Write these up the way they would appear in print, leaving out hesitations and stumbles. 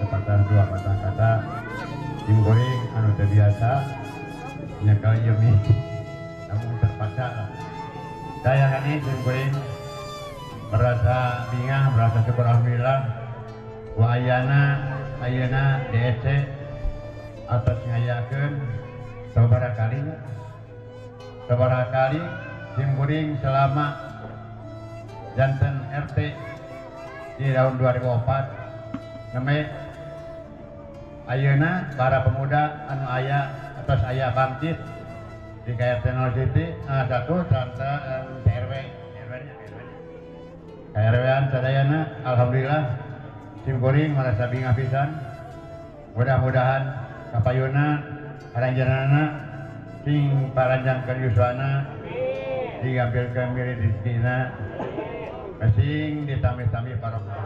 sepatah dua patah kata tim goreng anu terbiasa nyakal yemi namun terpaksa lah. Saya kan ini tim goreng merasa bingung, merasa syukur alhamdulillah wa ayana DSC atas ngayakeun sabaraha kali tim goreng selama janten RT di tahun 2004 neme ayeuna para pemuda anu aya atas aya bangkit di KRT 0 City 1 Santa KRW KRW-an sadayana alhamdulillah tim goreng merasa bingah pisan. Mudah-mudahan kapayuna aranjanana sing paranjangkeun yuswana digambilkeun miri rezekina sing ditami-tami barokah.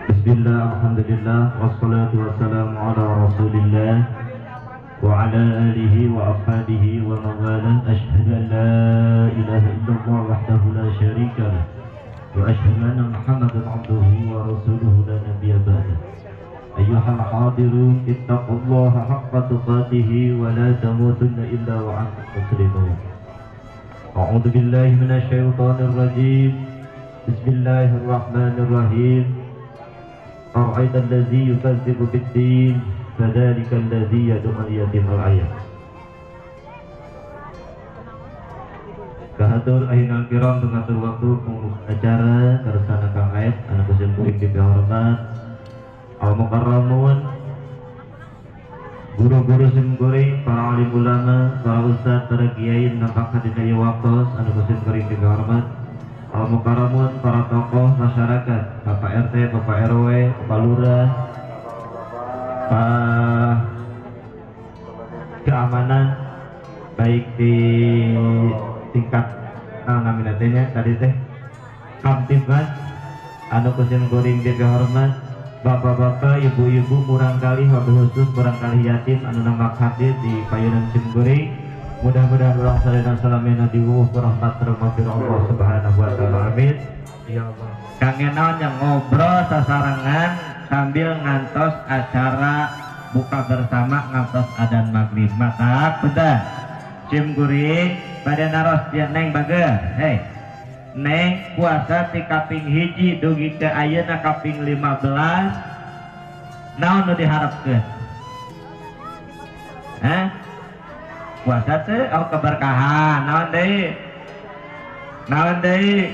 Bismillah, alhamdulillah, wassalatu wassalamu ala rasulillah wa ala alihi wa ashabihi wa mawalah. Ashhadu an la ilaha illallah wahdahu la syarika lah wa ashhadu anna Muhammadan abduhu wa rasuluhu la nabiyya ba'dah. Ayyuhal hadirun ittaqullaha haqqa tuqatih wa la tamutunna illa wa antum muslimun. A'udzu billahi minasy syaithanir rajim. Bismillahirrahmanirrahim. Ara'aita allazi yukadzibu bid-din fadzalika allazi yad'u al-yatim al-ayam. Kahatur ayeuna kiram pengatur waktu pengurus acara karesana Kang Aep anu kusim kuring dihormat al mukarramun guru-guru sim kuring para alim ulama para ustaz para kiai nampak hadina waktos anu kusim kuring dihormat al mukarramun para tokoh masyarakat Bapak RT, Bapak RW, Bapak Lurah, Pak keamanan baik di tingkat naminatenya tadi teh Kamtibmas anu kusim kuring dihormat bapak-bapak, ibu-ibu, murangkali wabil khusus murangkali yatim anu nambak hadir di payunan sim kuring. Mudah-mudahan ulang salina salamina diwuh rahmat rahmatir Allah subhanahu wa ta'ala, amin ya Allah. Kangenaon yang ngobrol sasarangan sambil ngantos acara buka bersama ngantos adan maghrib mata bedah sim kuring pada naros dia neng bager hei neng puasa ti kaping hiji dugi ke ayeuna kaping 15 naon nu diharapkeun puasa teh au keberkahan naon deui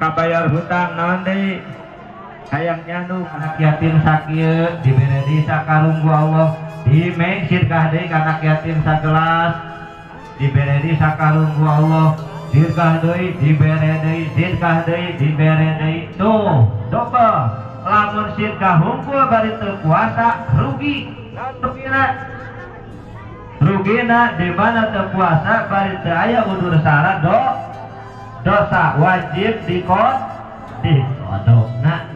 kabayar hutang naon deui hayangnya nu anak yatim sakieu dibere di sakalunggu Allah di sirkah deui ka anak yatim sagelas dibere di sakalunggu Allah sirkah deui dibere deui sirkah deui dibere deui tuh double lamun sirkah hungkul bari teu puasa rugina di mana teu puasa bari teu aya udur syarat dosa wajib dikodokna.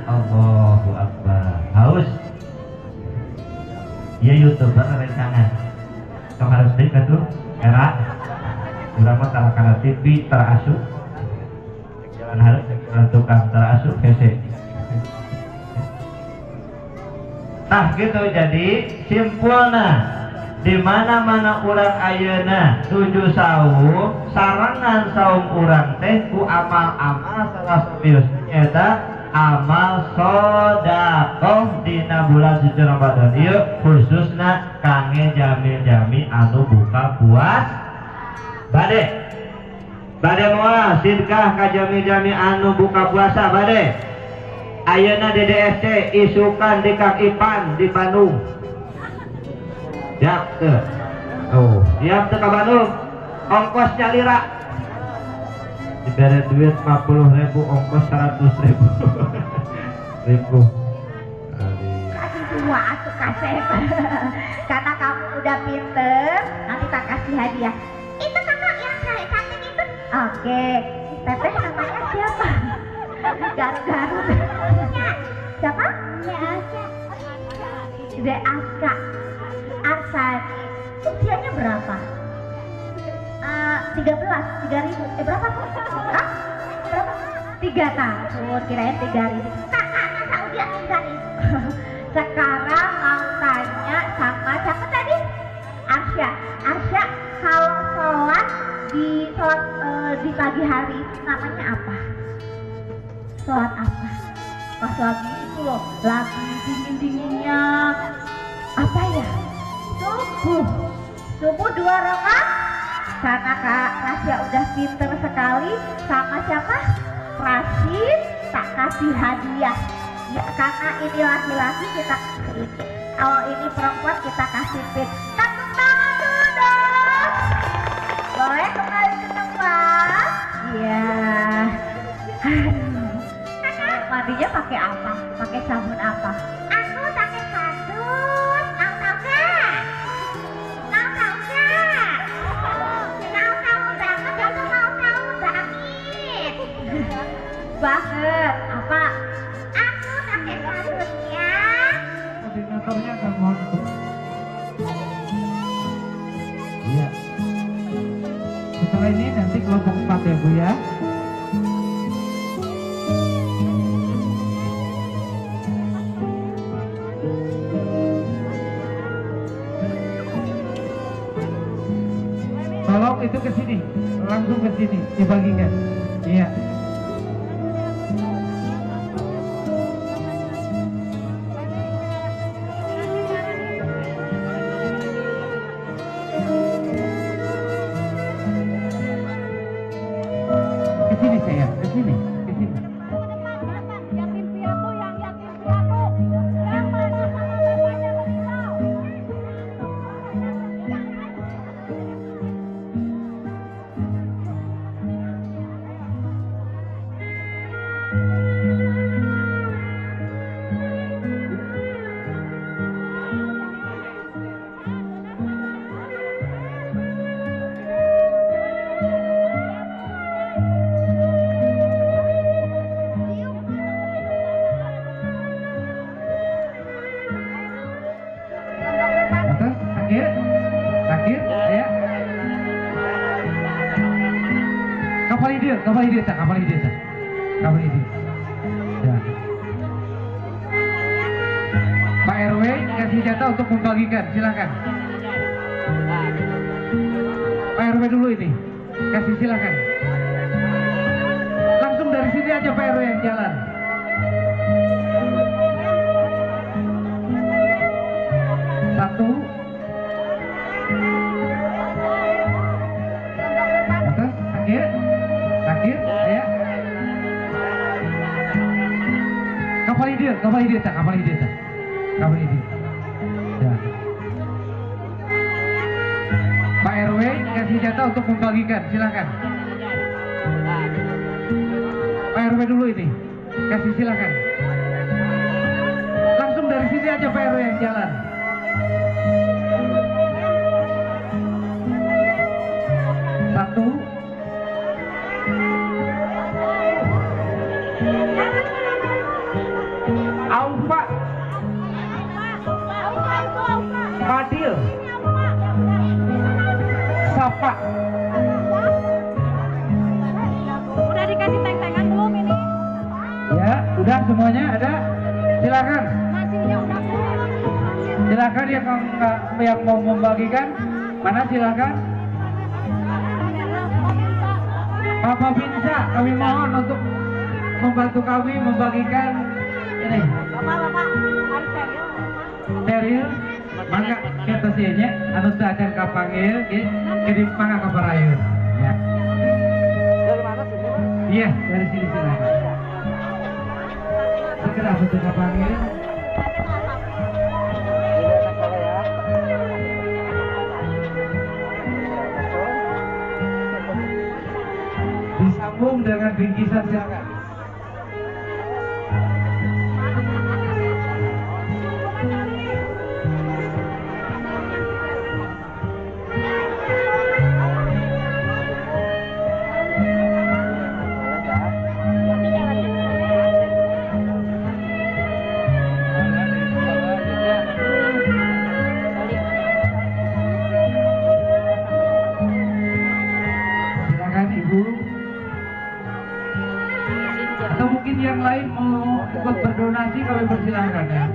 Allahu Akbar. Haus ya YouTuber rencangan sok harus dekat tuh era ulama kana TV terasup jalan harus tukang terasup hese. Nah gitu jadi simpulna di mana-mana urang ayeuna tuju saum sarangan saum urang teh ku amal-amal salah sabius eta amal sedekah dina bulan suci Ramadan ieu khususna kangge jami-jami anu buka puas bade moal sedekah ka jami-jami anu buka puasa bade ayeuna DDSC isukan di Kang Ipan di Bandung. Siap tuh. Oh, siap tuh ke Bandung. Ongkosnya lira. Diberi duit 50.000, ongkos 100.000. Kasih semua atuh kasep. Karena kamu udah pinter, nanti tak kasih hadiah. Itu kakak yang cantik itu. Oke, teteh namanya siapa? Garut. Siapa? De Aska. Arsani. Usianya berapa? 3.000. Berapa? Hah? Berapa? 3.000. 3 tahun, kirain 3.000. Kakaknya Saudia 3.000. Sekarang mau tanya sama siapa tadi? Arsya. Arsya, kalau sholat di pagi hari itu namanya apa? Sholat apa? Pas lagi itu loh, lagi dingin-dinginnya apa ya? Subuh 2 rakaat. Karena Kak Rasya udah pinter sekali, sama siapa? Rashid tak kasih hadiah. Ya karena ini laki-laki kita kasih, kalau ini perempuan kita kasih pin. Tepuk tangan dulu dong. Boleh kembali ke tempat? Iya. Mandinya pakai apa? Pakai sabun apa? Aku pakai sabun. Tahu gak? Tahu gak? Tahu banget. Aku tahu banget. Banget. Apa? Aku pakai sabunnya. Koordinatornya akan mohon untuk. Iya. Setelah ini nanti kelompok 4 ya Bu ya. Tolong itu ke sini, langsung ke sini dibagikan. Iya. Ke sini sayang, ke sini, ke sini. Yatim piatu, yang yatim piatu, yang mana sama bapaknya meninggal. Atas, sakit, ya. Kapal ide, tak. Ya. Pak RW kasih jatah untuk membagikan, silakan. Pak RW dulu ini, kasih silakan. Langsung dari sini aja Pak RW yang jalan. Satu. Atas, sakit, ya. Kapal ide, tak. Ya. Pak RW kasih jatah untuk membagikan, silakan. Pak RW dulu ini, kasih silakan. Langsung dari sini aja Pak RW yang jalan. Satu. Aufa. Fadil. Sapa. Udah dikasih teng-tengan belum ini? Ya, udah semuanya ada. Silakan. Nasinya udah full. Silakan yang mau membagikan. Mana silakan. Bapak Binsa, kami mohon untuk membantu kami membagikan ini. Bapak, harus serius. Steril, maka kita sihnya anu acan kapanggil, jadi mangga kabarayun. Ya. Dari mana sih? Iya, dari sini silakan. Segera betul kapanggil. Disambung dengan bingkisan silakan. Silakan Ibu. donasi kami persilahkan ya.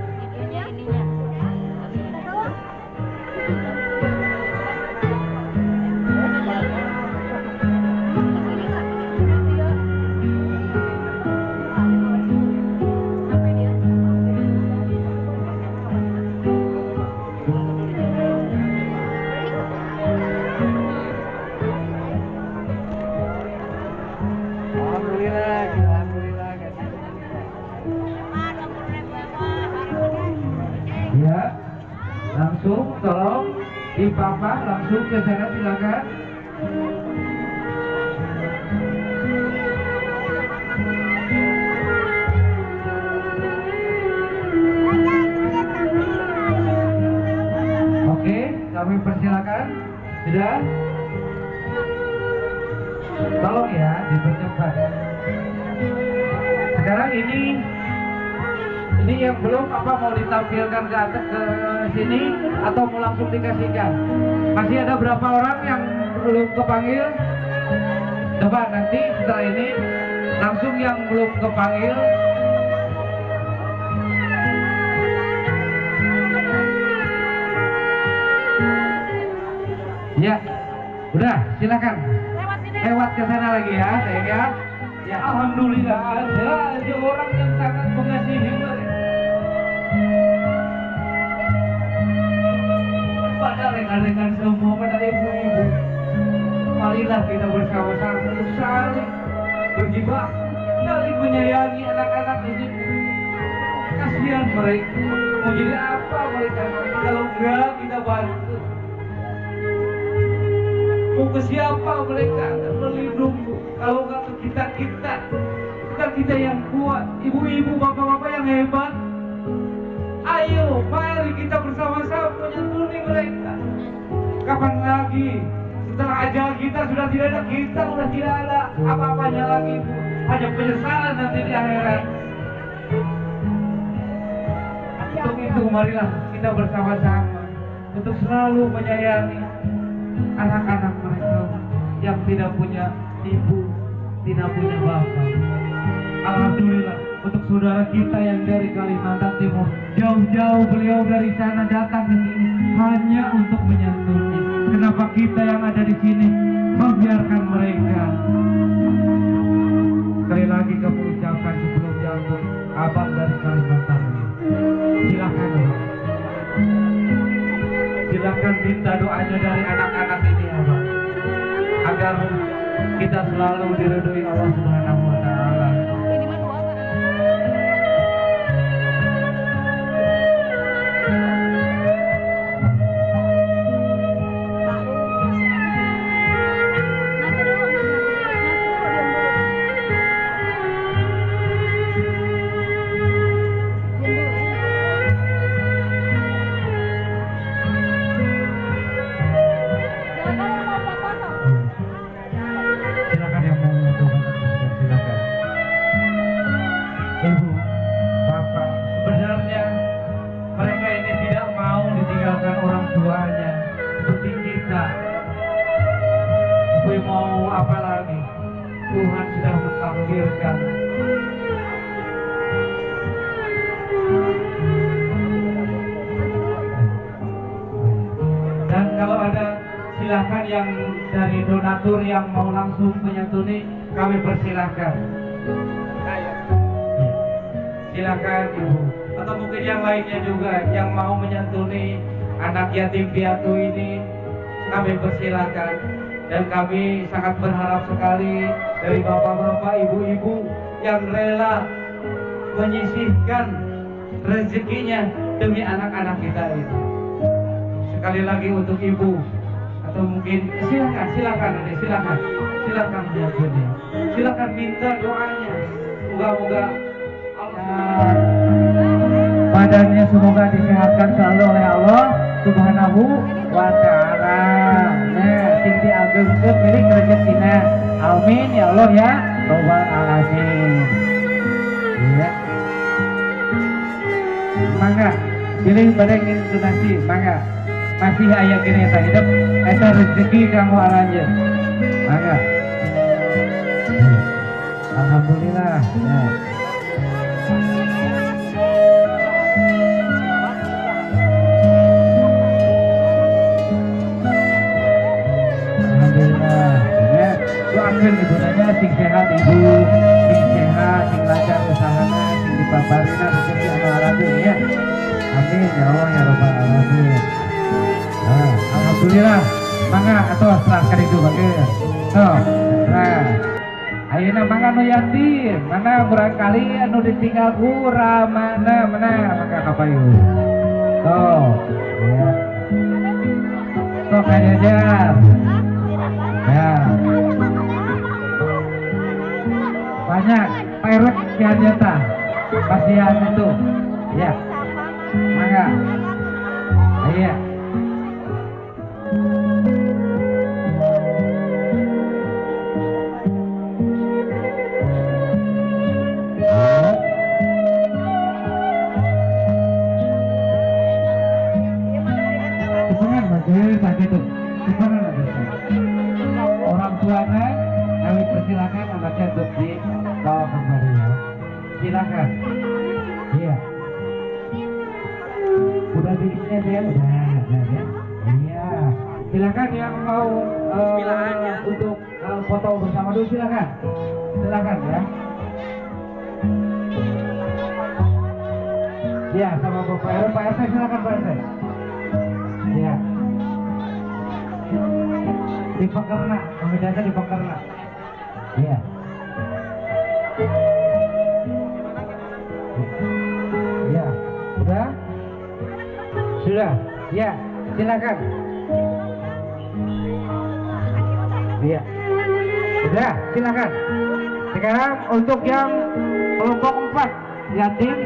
Ya, langsung tolong dipapah langsung ke sana silakan. Oke, kami persilakan. Sudah? Tolong ya dipercepat. Sekarang ini yang belum apa mau ditampilkan ke atas ke sini atau mau langsung dikasihkan? Masih ada berapa orang yang belum kepanggil? Coba nanti setelah ini langsung yang belum kepanggil. Ya, udah silakan. Lewat ke sana lagi ya, sayang ya. Ya alhamdulillah ada orang yang sangat mengasihi mereka. Pada rekan-rekan semua, pada ibu-ibu, marilah kita bersama-sama untuk saling berjibaku, saling menyayangi anak-anak ini. Kasihan mereka, mau jadi apa mereka kalau enggak kita bantu? Mau ke siapa mereka akan melindungi kalau enggak ke kita yang kuat, ibu-ibu, bapak-bapak yang hebat. Ayo, mari kita bersama-sama menyantuni mereka. Kapan lagi? Setelah ajal kita sudah tidak ada, kita sudah tidak ada apa-apanya lagi, Bu. Hanya penyesalan nanti di akhirat. Untuk itu marilah kita bersama-sama untuk selalu menyayangi anak-anak mereka yang tidak punya ibu, tidak punya bapak. Alhamdulillah untuk saudara kita yang dari Kalimantan Timur, jauh-jauh beliau dari sana datang ke sini hanya untuk menyantuni. Kenapa kita yang ada di sini membiarkan mereka? Sekali lagi kami ucapkan sebelum jatuh, abang dari Kalimantan, silakan, silakan minta doanya dari anak-anak ini, abang, agar kita selalu diridhoi Allah Subhanahu Wa Taala. Dan kalau ada silahkan yang dari donatur yang mau langsung menyantuni, kami persilahkan. Silakan Ibu, atau mungkin yang lainnya juga yang mau menyantuni anak yatim piatu ini, kami persilahkan. Dan kami sangat berharap sekali dari bapak-bapak, ibu-ibu yang rela menyisihkan rezekinya demi anak-anak kita itu. Sekali lagi untuk ibu, atau mungkin silakan menyantuni, silakan minta doanya. Moga-moga badannya semoga disehatkan selalu oleh Allah Subhanahu Wa Taala. Nah, sing diagengkeun milik rezekina. Amin ya Allah ya Rabbal Alamin. Ya. Mangga, pilih pada ingin donasi, mangga. Masih aya gini eta hidup, eta rezeki kamu aranjeun. Mangga. Alhamdulillah. Ya. doakan ibu nanya sing sehat ibu, sing sehat, sing lancar usahana, sing dipabarina rezeki anu alamin ya. Amin ya Allah ya Rabbal alamin. Nah, alhamdulillah. Mangga atuh serahkan itu bageun. Tuh. Nah. Ayeuna mangga nu yatim, mana barangkali anu ditinggal kurang mana mangga kapayun. Tuh. Ya. Sok aja. Ya. Banyak perek kianjata pasien itu. Ya. Mangga. Iya. Orang tuanya kami persilakan anaknya untuk dibawa kembali ya. Silakan. Iya. Udah dirinya dia udah ya. Iya. Silakan yang mau untuk foto bersama dulu silakan. Silakan ya. Iya sama Pak RT silakan Pak RT. Iya. Di Pekerna, pembedaannya di Pekerna. Iya. Iya. Sudah? Sudah. Ya, silakan. Iya. Sudah, silakan. Sekarang untuk yang kelompok 4 yatim.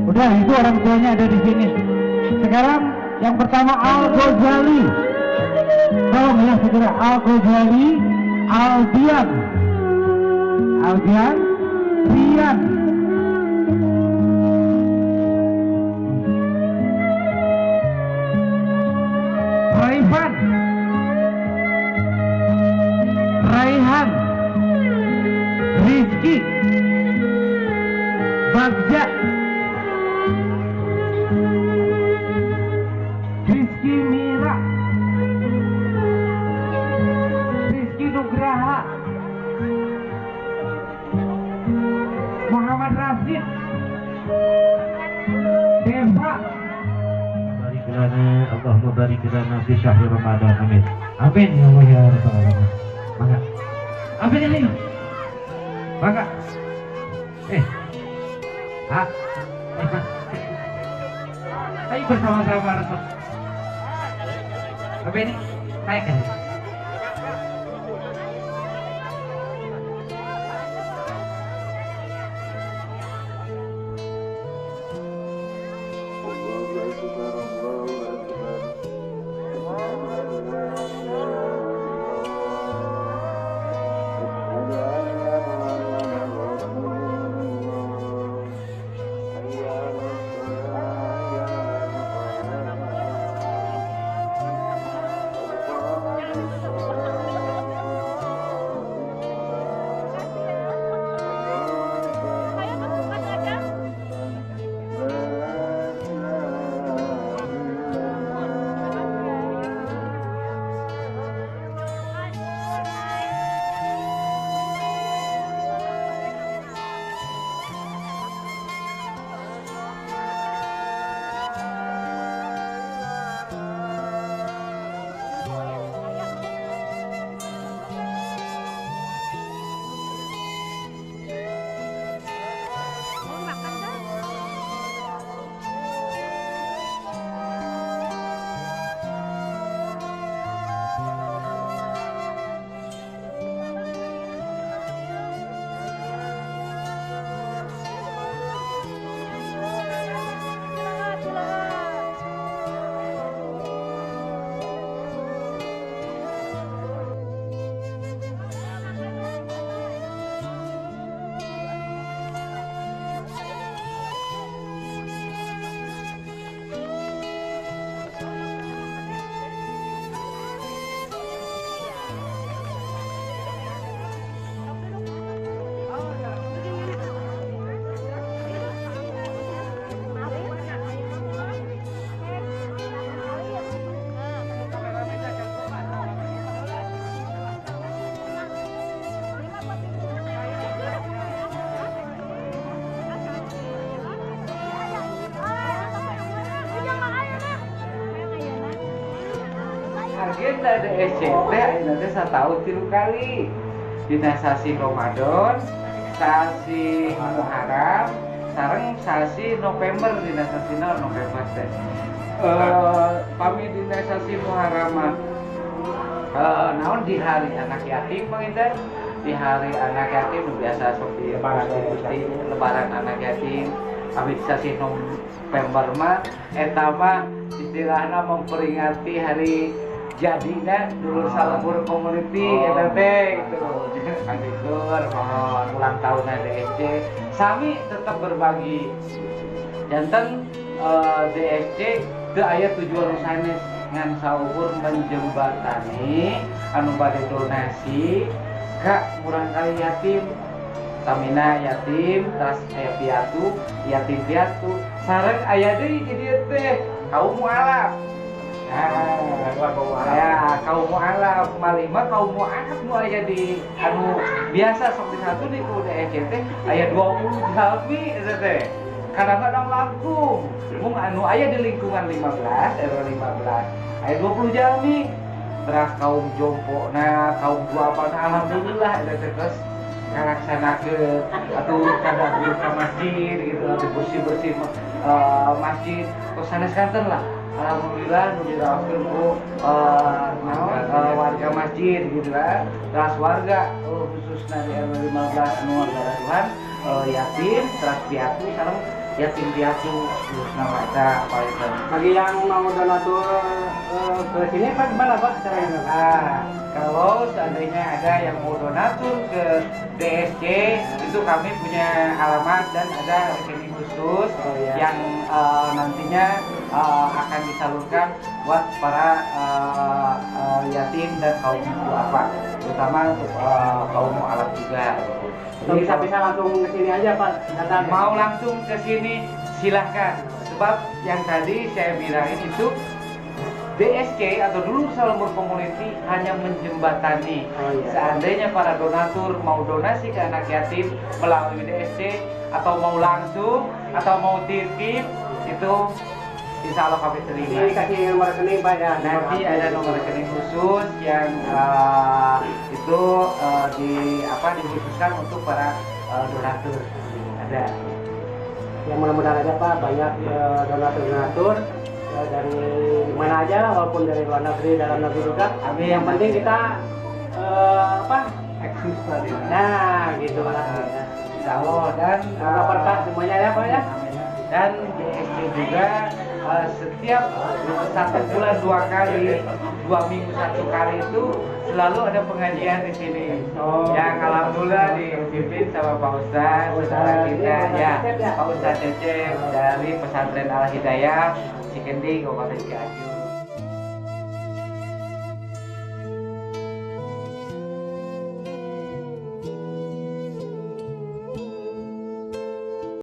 Udah itu orang tuanya ada di sini. Sekarang yang pertama Al-Ghazali. Tolong ya segera Al-Ghazali, Aldian, Rian. Raifan, Raihan, Rizky, Bagja, Rizky Mira, Rizky Nugraha, Muhammad Rashid, Deva. Barik lana, Allahumma barik lana fi syahr Ramadan. Amin. Amin ya Allah ya Rabbal alamin. Mangga. Amin ya Allah. Mangga. Ayo bersama-sama Rasul. Apa ini? Naik kan? agenda DSC teh ayeuna teh satahun 3 kali. Dina sasi Ramadan, sasi Muharram, sareng sasi November dina sasina November teh. Kami dina sasi Muharram mah naon di hari anak yatim panginten, di hari anak yatim biasa sok di lebaran anak yatim. Kami di sasi November mah eta mah istilahna memperingati hari jadinya dulur salebur community eta teh gitu. Anggur mohon ulang tahun DSC sami tetap berbagi. Janten DSC teu aya tujuan sanes ngan saukur menjembatani anu bade donasi ka murang kali yatim. Tamina yatim, tas aya piatu, yatim piatu, sareng aya deui di dieu teh kaum mualaf. Kaum mualaf malih mah kaum mualaf nu aya di anu biasa sok disatu di ku DSC teh aya 20 jalmi eta teh. Kadang-kadang langkung. Mung anu aya di lingkungan 15, RW 15, aya 20 jalmi. Terus kaum jompona, kaum duapana alhamdulillah eta teh geus ngalaksanakeun atuh tadabbur ka masjid gitu, atuh bersih-bersih masjid. Terus sanes kanten lah. Alhamdulillah nu diraoskeun ku warga masjid gitu lah. Terus warga khususna di RW 15 anu ngaraduhan yatim, terus piatu sareng yatim piatu khususna eta apa itu. Bagi yang mau donatur ke sini Pak gimana Pak caranya? Kalau seandainya ada yang mau donatur ke DSC itu kami punya alamat dan ada rekening khusus yang nantinya akan disalurkan buat para yatim dan kaum duafa, terutama untuk kaum mualaf juga. Jadi bisa langsung ke sini aja Pak. Mau langsung ke sini silahkan. Sebab yang tadi saya bilangin itu DSC atau dulu Salembur Community hanya menjembatani. Seandainya para donatur mau donasi ke anak yatim melalui DSC atau mau langsung atau mau titip itu insya Allah kami terima. Jadi kasih nomor rekening Pak ya. Nanti ada nomor rekening khusus yang itu dikhususkan untuk para donatur. Ada. Yang mudah-mudahan aja Pak banyak donatur-donatur dari mana aja walaupun dari luar negeri, dalam negeri juga. Amin. Yang penting kita eksis tadi. Nah gitu lah. Insya Allah dan berkah semuanya ya Pak ya. Dan DSC juga setiap 1 bulan 2 kali, 2 minggu 1 kali itu selalu ada pengajian di sini. Yang alhamdulillah dipimpin sama Pak Ustadz, saudara kita ya, Pak Ustadz Cecep dari Pesantren Al Hidayah Cikendi, Kabupaten Cianjur.